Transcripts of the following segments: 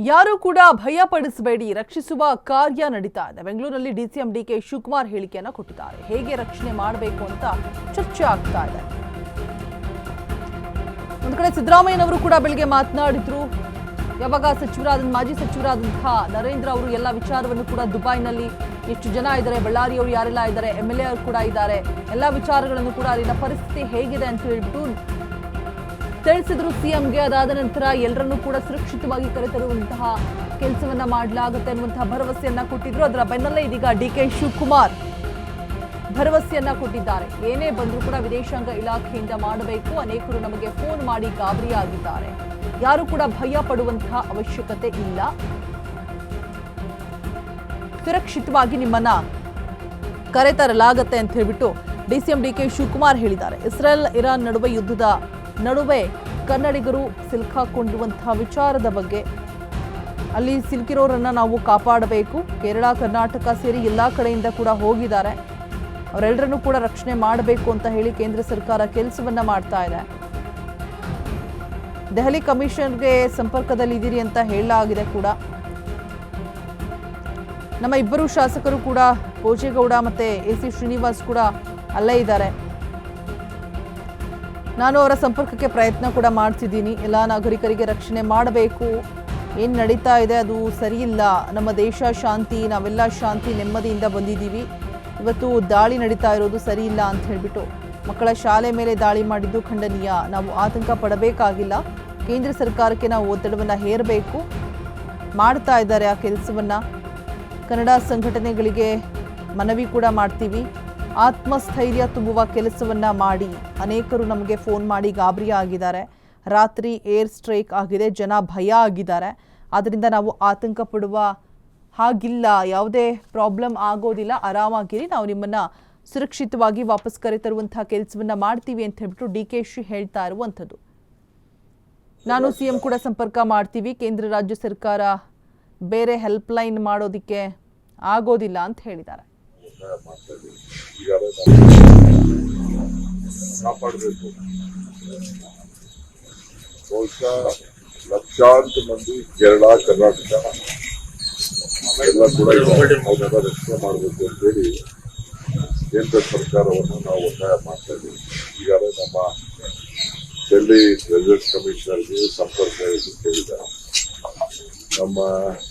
ಯಾರು ಕೂಡ ಭಯ ಪಡಿಸಬೇಡಿ, ರಕ್ಷಿಸುವ ಕಾರ್ಯ ನಡೀತಾ ಇದೆ. ಬೆಂಗಳೂರಲ್ಲಿ ಡಿಸಿಎಂ ಡಿಕೆ ಶಿವಕುಮಾರ್ ಹೇಳಿಕೆಯನ್ನು ಕೊಟ್ಟಿದ್ದಾರೆ. ಹೇಗೆ ರಕ್ಷಣೆ ಮಾಡಬೇಕು ಅಂತ ಚರ್ಚೆ ಆಗ್ತಾ ಇದೆ. ಒಂದು ಕಡೆ ಸಿದ್ದರಾಮಯ್ಯನವರು ಕೂಡ ಬೆಳಗ್ಗೆ ಮಾತನಾಡಿದ್ರು. ಯಾವಾಗ ಮಾಜಿ ಸಚಿವರಾದಂತಹ ನರೇಂದ್ರ ಅವರು ಎಲ್ಲ ವಿಚಾರವನ್ನು ಕೂಡ ದುಬೈನಲ್ಲಿ ಎಷ್ಟು ಜನ ಇದ್ದಾರೆ, ಬಳ್ಳಾರಿಯವರು ಯಾರೆಲ್ಲ ಇದ್ದಾರೆ, MLA ಕೂಡ ಇದ್ದಾರೆ, ಎಲ್ಲ ವಿಚಾರಗಳನ್ನು ಕೂಡ ಅಲ್ಲಿನ ಪರಿಸ್ಥಿತಿ ಹೇಗಿದೆ ಅಂತ ಹೇಳ್ಬಿಟ್ಟು ತಿಳಿಸಿದ್ರು ಸಿಎಂಗೆ. ಅದಾದ ನಂತರ ಎಲ್ಲರನ್ನೂ ಕೂಡ ಸುರಕ್ಷಿತವಾಗಿ ಕರೆತರುವಂತಹ ಕೆಲಸವನ್ನ ಮಾಡಲಾಗುತ್ತೆ ಅನ್ನುವಂತಹ ಭರವಸೆಯನ್ನ ಕೊಟ್ಟಿದ್ರು. ಅದರ ಬೆನ್ನಲ್ಲೇ ಇದೀಗ ಡಿಕೆ ಶಿವಕುಮಾರ್ ಭರವಸೆಯನ್ನ ಕೊಟ್ಟಿದ್ದಾರೆ. ಏನೇ ಬಂದರೂ ಕೂಡ ವಿದೇಶಾಂಗ ಇಲಾಖೆಯಿಂದ ಮಾಡಬೇಕು. ಅನೇಕರು ನಮಗೆ ಫೋನ್ ಮಾಡಿ ಗಾಬರಿಯಾಗಿದ್ದಾರೆ. ಯಾರು ಕೂಡ ಭಯ ಪಡುವಂತಹ ಅವಶ್ಯಕತೆ ಇಲ್ಲ. ಸುರಕ್ಷಿತವಾಗಿ ನಿಮ್ಮನ್ನ ಕರೆತರಲಾಗುತ್ತೆ ಅಂತ ಹೇಳ್ಬಿಟ್ಟು ಡಿಸಿಎಂ ಡಿಕೆ ಶಿವಕುಮಾರ್ ಹೇಳಿದ್ದಾರೆ. ಇಸ್ರೇಲ್ ಇರಾನ್ ನಡುವೆ ಯುದ್ಧದ ನಡುವೆ ಕನ್ನಡಿಗರು ಸಿಲುಕಿಕೊಂಡಿರುವಂತಹ ವಿಚಾರದ ಬಗ್ಗೆ, ಅಲ್ಲಿ ಸಿಲುಕಿರೋರನ್ನ ನಾವು ಕಾಪಾಡಬೇಕು. ಕೇರಳ, ಕರ್ನಾಟಕ ಸೇರಿ ಎಲ್ಲ ಕಡೆಯಿಂದ ಕೂಡ ಹೋಗಿದ್ದಾರೆ. ಅವರೆಲ್ಲರನ್ನೂ ಕೂಡ ರಕ್ಷಣೆ ಮಾಡಬೇಕು ಅಂತ ಹೇಳಿ ಕೇಂದ್ರ ಸರ್ಕಾರ ಕೆಲಸವನ್ನ ಮಾಡ್ತಾ ಇದೆ. ದೆಹಲಿ ಕಮಿಷನರ್ಗೆ ಸಂಪರ್ಕದಲ್ಲಿದ್ದೀರಿ ಅಂತ ಹೇಳಲಾಗಿದೆ ಕೂಡ. ನಮ್ಮ ಇಬ್ಬರು ಶಾಸಕರು ಕೂಡ, ಭೋಜೇಗೌಡ ಮತ್ತೆ AC ಶ್ರೀನಿವಾಸ್ ಕೂಡ ಅಲ್ಲೇ ಇದ್ದಾರೆ. ನಾನು ಅವರ ಸಂಪರ್ಕಕ್ಕೆ ಪ್ರಯತ್ನ ಕೂಡ ಮಾಡ್ತಿದ್ದೀನಿ. ಎಲ್ಲ ನಾಗರಿಕರಿಗೆ ರಕ್ಷಣೆ ಮಾಡಬೇಕು. ಏನು ನಡೀತಾ ಇದೆ ಅದು ಸರಿಯಿಲ್ಲ. ನಮ್ಮ ದೇಶ ಶಾಂತಿ, ನಾವೆಲ್ಲ ಶಾಂತಿ ನೆಮ್ಮದಿಯಿಂದ ಬಂದಿದ್ದೀವಿ. ಇವತ್ತು ದಾಳಿ ನಡೀತಾ ಇರೋದು ಸರಿ ಇಲ್ಲ ಅಂತ ಹೇಳ್ಬಿಟ್ಟು ಮಕ್ಕಳ ಶಾಲೆ ಮೇಲೆ ದಾಳಿ ಮಾಡಿದ್ದು ಖಂಡನೀಯ. ನಾವು ಆತಂಕ ಪಡಬೇಕಾಗಿಲ್ಲ. ಕೇಂದ್ರ ಸರ್ಕಾರಕ್ಕೆ ನಾವು ಒತ್ತಡವನ್ನು ಹೇರಬೇಕು. ಮಾಡ್ತಾ ಇದ್ದಾರೆ ಆ ಕೆಲಸವನ್ನು. ಕನ್ನಡ ಸಂಘಟನೆಗಳಿಗೆ ಮನವಿ ಕೂಡ ಮಾಡ್ತೀವಿ. ಆತ್ಮಸ್ಥೈರ್ಯ ತುಂಬುವ ಕೆಲಸವನ್ನ ಮಾಡಿ. ಅನೇಕರು ನಮಗೆ ಫೋನ್ ಮಾಡಿ ಗಾಬರಿ ಆಗಿದ್ದಾರೆ. ರಾತ್ರಿ ಏರ್ ಸ್ಟ್ರೈಕ್ ಆಗಿದೆ, ಜನ ಭಯ ಆಗಿದ್ದಾರೆ. ಆದ್ದರಿಂದ ನಾವು ಆತಂಕ ಪಡುವ ಹಾಗಿಲ್ಲ. ಯಾವುದೇ ಪ್ರಾಬ್ಲಮ್ ಆಗೋದಿಲ್ಲ, ಆರಾಮಾಗಿರಿ. ನಾವು ನಿಮ್ಮನ್ನ ಸುರಕ್ಷಿತವಾಗಿ ವಾಪಸ್ ಕರೆತರುವಂತಹ ಕೆಲಸವನ್ನ ಮಾಡ್ತೀವಿ ಅಂತ ಹೇಳ್ಬಿಟ್ಟು DK ಹೇಳ್ತಾ ಇರುವಂಥದ್ದು. ನಾನು CM ಕೂಡ ಸಂಪರ್ಕ ಮಾಡ್ತೀವಿ. ಕೇಂದ್ರ ರಾಜ್ಯ ಸರ್ಕಾರ ಬೇರೆ ಹೆಲ್ಪ್ಲೈನ್ ಮಾಡೋದಕ್ಕೆ ಆಗೋದಿಲ್ಲ ಅಂತ ಹೇಳಿದ್ದಾರೆ. ಕಾಪಾಡಬೇಕು. ಬಹುಶಃ ಲಕ್ಷಾಂತರ ಮಂದಿ ಕೇರಳ, ಕರ್ನಾಟಕ ಎಲ್ಲ ಕೂಡ ಅವನ್ನೆಲ್ಲ ರಕ್ಷಣೆ ಮಾಡಬೇಕು ಅಂತೇಳಿ ಕೇಂದ್ರ ಸರ್ಕಾರವನ್ನು ನಾವು ಒತ್ತಾಯ ಮಾಡ್ತಾ ಇದ್ದೀವಿ. ಈಗಾಗಲೇ ನಮ್ಮ ಡೆಲ್ಲಿ ರೆಸಿಡೆನ್ಸ್ ಕಮಿಷನರ್ಗೆ ಸಂಪರ್ಕ ಕೇಳಿದ್ದಾರೆ. ನಮ್ಮ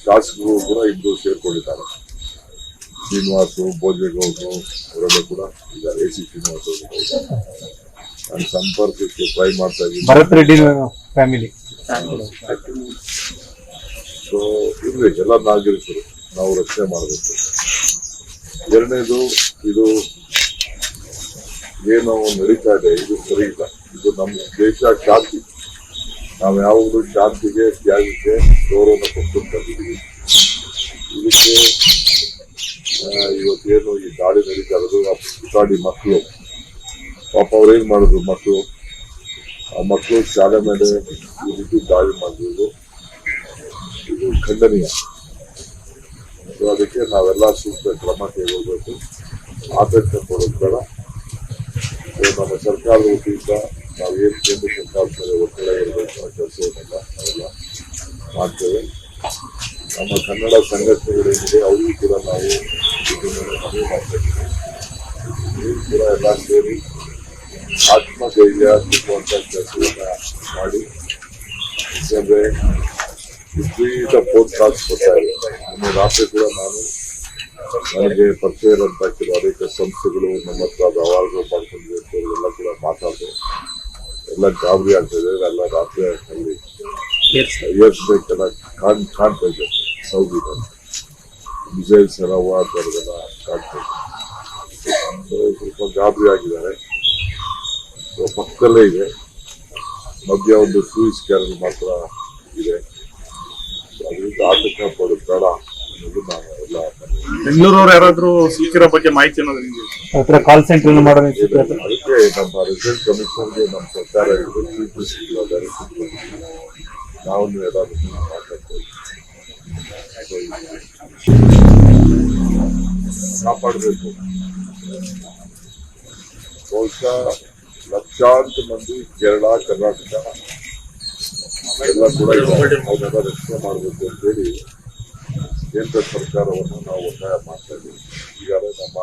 ಶಾಸಕರು ಕೂಡ ಇಬ್ಬರು ಸೇರ್ಕೊಂಡಿದ್ದಾರೆ. ಶ್ರೀನಿವಾಸು, ಭೋಜೇಗೌಡರು ಅವರೆಲ್ಲ ಕೂಡ ಇದ್ದಾರೆ. AC ಶ್ರೀನಿವಾಸ್ ಅವರು ನಾನು ಸಂಪರ್ಕಕ್ಕೆ ಟ್ರೈ ಮಾಡ್ತಾ ಇದ್ದೀನಿ. ಭರತ್ ರೆಡ್ಡಿ ಫ್ಯಾಮಿಲಿ. ಸೊ ಇರ್ಲಿ, ಎಲ್ಲ ನಾಗರಿಕರು ನಾವು ರಕ್ಷಣೆ ಮಾಡಬೇಕು. ಎರಡನೇದು, ಇದು ಏನು ನಡೀತಾ ಇದೆ ಇದು ಸರಿ ಇಲ್ಲ. ಇದು ನಮ್ಮ ದೇಶ ಶಾಂತಿ. ನಾವು ಯಾವಾಗಲೂ ಶಾಂತಿಗೆ, ತ್ಯಾಗಕ್ಕೆ ಗೌರವನ ಕೊಟ್ಟು ಬಂದಿದ್ದೀವಿ. ಇದಕ್ಕೆ ಇವತ್ತೇನು ಈ ದಾಳಿ ನಡೀತಾ ಇರೋದು, ಆ ಪುಟಾಣಿ ಮಕ್ಕಳು ಪಾಪ ಅವ್ರೇನ್ ಮಾಡಿದ್ರು, ಮಕ್ಕಳು ಆ ಮಕ್ಕಳು ಶಾಲೆ ಮೇಲೆ ಈ ರೀತಿ ದಾಳಿ ಮಾಡಿದ್ರು, ಇದು ಖಂಡನೀಯ. ಸೊ ಅದಕ್ಕೆ ನಾವೆಲ್ಲ ಸೂಕ್ತ ಕ್ರಮ ಕೈಗೊಳ್ಬೇಕು. ಆತಂಕ ಪಡೋದು ಬೇಡ. ನಮ್ಮ ಸರ್ಕಾರದ ವತಿಯಿಂದ ನಾವೇನು ಕೇಂದ್ರ ಸರ್ಕಾರದ ಮೇಲೆ ಒತ್ತಡ ಇರಬೇಕು ಆ ಕೆಲಸವನ್ನೆಲ್ಲ ನಾವೆಲ್ಲ ಮಾಡ್ತೇವೆ. ನಮ್ಮ ಕನ್ನಡ ಸಂಘಟನೆಗಳೇನಿದೆ ಅವ್ರಿಗೂ ಕೂಡ ನಾವು ಇದನ್ನು ಮನವಿ ಮಾಡ್ತಾ ಇದ್ದೀವಿ. ನೀವು ಕೂಡ ಎಲ್ಲ ಸೇರಿ ಆತ್ಮಧೈರ್ಯ ತುಂಬುವಂಥ ಕೆಲಸವನ್ನ ಮಾಡಿ. ಯಾಕೆಂದ್ರೆ ವಿಪರೀತ ಫೋನ್ ಕಾಲ್ಸ್ ಬರ್ತಾ ಇದೆ. ನಿನ್ನೆ ರಾತ್ರಿ ಕೂಡ ನನಗೆ ಪರಿಚಯ ಇರುವಂತ ಕೆಲವು ಅನೇಕ ಸಂಸ್ಥೆಗಳು ನಮ್ಮ ಹತ್ರ ವ್ಯವಹಾರಗಳು ಮಾಡ್ಕೊಂಡಿದೆ ಎಲ್ಲ ಕೂಡ ಮಾತಾಡಿದೆ. ಎಲ್ಲ ಗಾಬರಿ ಆಗ್ತದೆ. ಎಲ್ಲ ರಾತ್ರಿ ಅಲ್ಲಿ ಏರ್ ಸ್ಟ್ರೈಕ್ ಎಲ್ಲ ಕಾಣ್ತಾ ಇದೆ. ಸೌದಿನ ಮಿಸೈಲ್ಸ್ ಎಲ್ಲ ಓಡಾಡ್ತಾರದೆಲ್ಲ ಕಾಣ್ತಾ ಇದೆ. ಸ್ವಲ್ಪ ಗಾಬರಿ ಆಗಿದ್ದಾರೆ. ಪಕ್ಕದಲ್ಲೇ ಇದೆ, ಮಧ್ಯ ಒಂದು ಸೂಯಿಸ್ ಕ್ಯಾನಲ್ ಮಾತ್ರ ಇದೆ. ಅದರಿಂದ ಆತಂಕ ಪಡೋದು ಬೇಡ ಅನ್ನೋದು ನಾವು ಎಲ್ಲ. ಬೆಂಗಳೂರವ್ರು ಯಾರಾದ್ರೂ ಸಿಕ್ಕಿರೋ ಬಗ್ಗೆ ಮಾಹಿತಿ ಅನ್ನೋದು ಕಾಲ್ ಸೆಂಟರ್ ಮಾಡೋದು. ಅದಕ್ಕೆ ನಮ್ಮ ರೆಸಿಡೆನ್ಸ್ ಕಮಿಷನರ್ಗೆ ನಮ್ಮ ಸರ್ಕಾರ ನಾವು ಎಲ್ಲರೂ ಮಾತಾಡ್ತೇವೆ. ಕಾಪಾಡಬೇಕು. ಬಹುಶಃ ಲಕ್ಷಾಂತರ ಮಂದಿ ಕೇರಳ, ಕರ್ನಾಟಕ ಎಲ್ಲ ಕೂಡ ಅವನ್ನೆಲ್ಲ ರಕ್ಷಣೆ ಮಾಡಬೇಕು ಅಂತೇಳಿ ಕೇಂದ್ರ ಸರ್ಕಾರವನ್ನು ನಾವು ಒತ್ತಾಯ ಮಾಡ್ತಾ ಇದ್ದೀವಿ. ಈಗಾಗಲೇ ನಮ್ಮ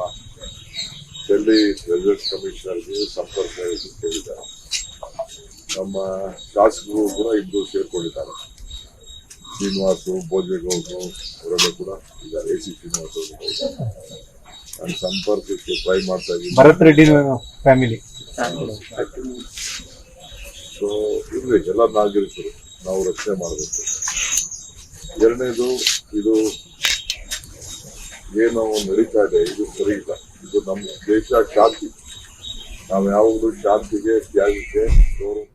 ಡೆಲ್ಲಿ ರೆಸಿಡೆನ್ಸ್ ಕಮಿಷನರ್ಗೆ ಸಂಪರ್ಕ ಕೇಳಿದ್ದಾರೆ. ನಮ್ಮ ಶಾಸಕರು ಕೂಡ ಇಬ್ಬರು ಸೇರ್ಕೊಂಡಿದ್ದಾರೆ. ಶ್ರೀನಿವಾಸು ಭೋಜೇಗೌಡರು ಅವರೆಲ್ಲ ಕೂಡ ಇದ್ದಾರೆ. AC ಶ್ರೀನಿವಾಸ್ ಅವರು ಕೂಡ ಇದ್ದಾರೆ. ನಾನು ಸಂಪರ್ಕಕ್ಕೆ ಟ್ರೈ ಮಾಡ್ತಾ ಇದ್ದೀನಿ. ಭರತ್ ರೆಡ್ಡಿ ಫ್ಯಾಮಿಲಿ. ಸೊ ಇದ್ರೆ ಎಲ್ಲ ನಾಗರಿಕರು ನಾವು ರಕ್ಷಣೆ ಮಾಡಬೇಕು. ಎರಡನೇದು, ಇದು ಏನು ನಡೀತಾ ಇದೆ ಇದು ಸರಿ ಇಲ್ಲ. ಇದು ನಮ್ಮ ದೇಶ ಶಾಂತಿ. ನಾವು ಯಾವಾಗಲೂ ಶಾಂತಿಗೆ, ತ್ಯಾಗಕ್ಕೆ ಗೌರವ